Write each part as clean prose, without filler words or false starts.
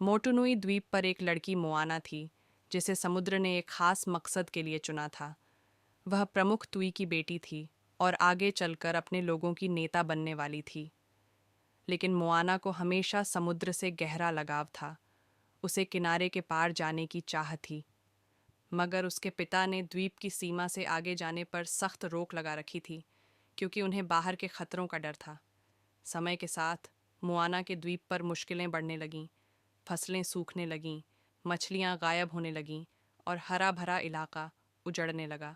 मोटुनुई द्वीप पर एक लड़की मोआना थी, जिसे समुद्र ने एक खास मकसद के लिए चुना था। वह प्रमुख तुई की बेटी थी और आगे चलकर अपने लोगों की नेता बनने वाली थी। लेकिन मोआना को हमेशा समुद्र से गहरा लगाव था। उसे किनारे के पार जाने की चाह थी, मगर उसके पिता ने द्वीप की सीमा से आगे जाने पर सख्त रोक लगा रखी थी, क्योंकि उन्हें बाहर के खतरों का डर था। समय के साथ मोआना के द्वीप पर मुश्किलें बढ़ने लगीं, फसलें सूखने लगीं, मछलियाँ गायब होने लगीं और हरा भरा इलाका उजड़ने लगा।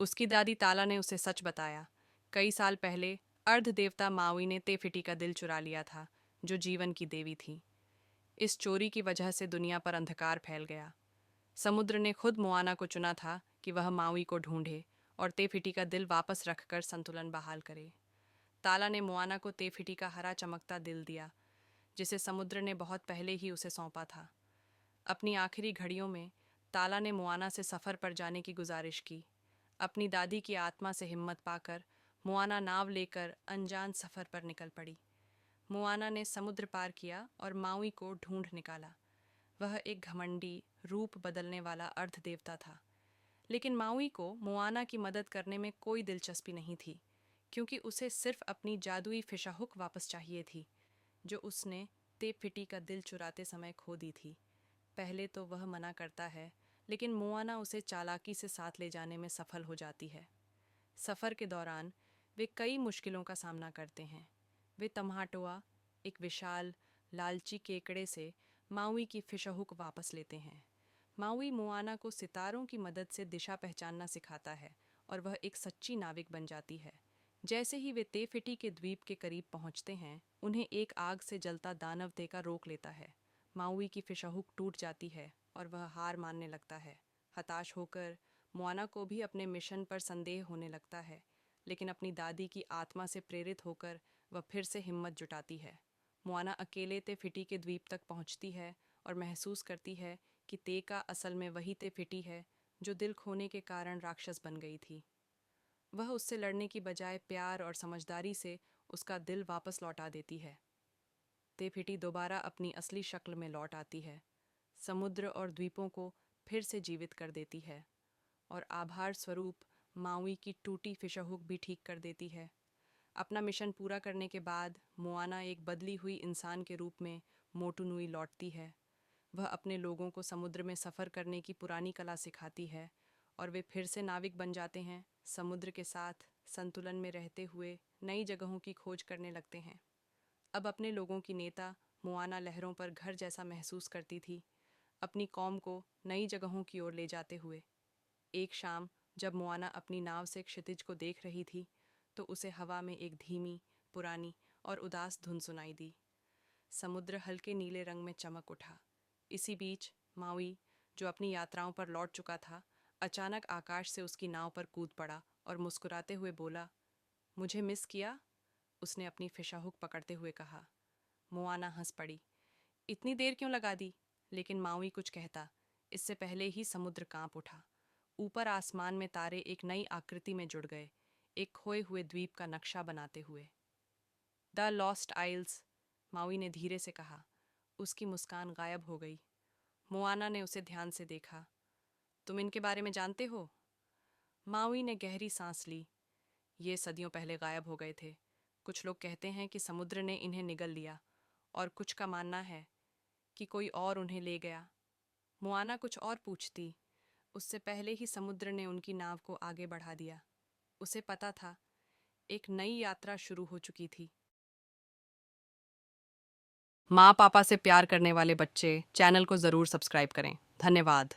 उसकी दादी ताला ने उसे सच बताया। कई साल पहले अर्ध देवता मावी ने तेफिटी का दिल चुरा लिया था, जो जीवन की देवी थी। इस चोरी की वजह से दुनिया पर अंधकार फैल गया। समुद्र ने खुद मोआना को चुना था कि वह मावी को ढूंढे और तेफिटी का दिल वापस रखकर संतुलन बहाल करे। ताला ने मोआना को तेफिटी का हरा चमकता दिल दिया, जिसे समुद्र ने बहुत पहले ही उसे सौंपा था। अपनी आखिरी घड़ियों में ताला ने मोआना से सफ़र पर जाने की गुजारिश की। अपनी दादी की आत्मा से हिम्मत पाकर मोआना नाव लेकर अनजान सफ़र पर निकल पड़ी। मोआना ने समुद्र पार किया और माउई को ढूंढ निकाला। वह एक घमंडी, रूप बदलने वाला अर्ध देवता था। लेकिन माउई को मोआना की मदद करने में कोई दिलचस्पी नहीं थी, क्योंकि उसे सिर्फ अपनी जादुई फिशाहुक वापस चाहिए थी, जो उसने तेफिटी का दिल चुराते समय खो दी थी। पहले तो वह मना करता है, लेकिन मोआना उसे चालाकी से साथ ले जाने में सफल हो जाती है। सफ़र के दौरान वे कई मुश्किलों का सामना करते हैं। वे तम्हाटोआ, एक विशाल लालची केकड़े से माउई की फिशहुक वापस लेते हैं। माउई मोआना को सितारों की मदद से दिशा पहचानना सिखाता है और वह एक सच्ची नाविक बन जाती है। जैसे ही वे तेफिटी के द्वीप के करीब पहुंचते हैं, उन्हें एक आग से जलता दानव देकर रोक लेता है। माउई की फिशहुक टूट जाती है और वह हार मानने लगता है। हताश होकर मोआना को भी अपने मिशन पर संदेह होने लगता है, लेकिन अपनी दादी की आत्मा से प्रेरित होकर वह फिर से हिम्मत जुटाती है। मोआना अकेले तेफिटी के द्वीप तक पहुंचती है और महसूस करती है कि तेका असल में वही तेफिटी है जो दिल खोने के कारण राक्षस बन गई थी। वह उससे लड़ने की बजाय प्यार और समझदारी से उसका दिल वापस लौटा देती है। तेफिटी दोबारा अपनी असली शक्ल में लौट आती है, समुद्र और द्वीपों को फिर से जीवित कर देती है और आभार स्वरूप माउई की टूटी फिशहुक भी ठीक कर देती है। अपना मिशन पूरा करने के बाद मोआना एक बदली हुई इंसान के रूप में मोटुनुई लौटती है। वह अपने लोगों को समुद्र में सफ़र करने की पुरानी कला सिखाती है और वे फिर से नाविक बन जाते हैं, समुद्र के साथ संतुलन में रहते हुए नई जगहों की खोज करने लगते हैं। अब अपने लोगों की नेता मोआना लहरों पर घर जैसा महसूस करती थी, अपनी कौम को नई जगहों की ओर ले जाते हुए। एक शाम जब मोआना अपनी नाव से क्षितिज को देख रही थी, तो उसे हवा में एक धीमी, पुरानी और उदास धुन सुनाई दी। समुद्र हल्के नीले रंग में चमक उठा। इसी बीच माउई, जो अपनी यात्राओं पर लौट चुका था, अचानक आकाश से उसकी नाव पर कूद पड़ा और मुस्कुराते हुए बोला, मुझे मिस किया? उसने अपनी फिशाहुक पकड़ते हुए कहा। मोआना हंस पड़ी। इतनी देर क्यों लगा दी? लेकिन माउई कुछ कहता, इससे पहले ही समुद्र कांप उठा। ऊपर आसमान में तारे एक नई आकृति में जुड़ गए, एक खोए हुए द्वीप का नक्शा बनाते हुए। द लॉस्ट आइल्स, माउई ने धीरे से कहा। उसकी मुस्कान गायब हो गई। मोआना ने उसे ध्यान से देखा। तुम इनके बारे में जानते हो? माउई ने गहरी सांस ली। ये सदियों पहले गायब हो गए थे। कुछ लोग कहते हैं कि समुद्र ने इन्हें निगल लिया, और कुछ का मानना है कि कोई और उन्हें ले गया। मोआना कुछ और पूछती, उससे पहले ही समुद्र ने उनकी नाव को आगे बढ़ा दिया। उसे पता था, एक नई यात्रा शुरू हो चुकी थी। माँ पापा से प्यार करने वाले बच्चे चैनल को ज़रूर सब्सक्राइब करें। धन्यवाद।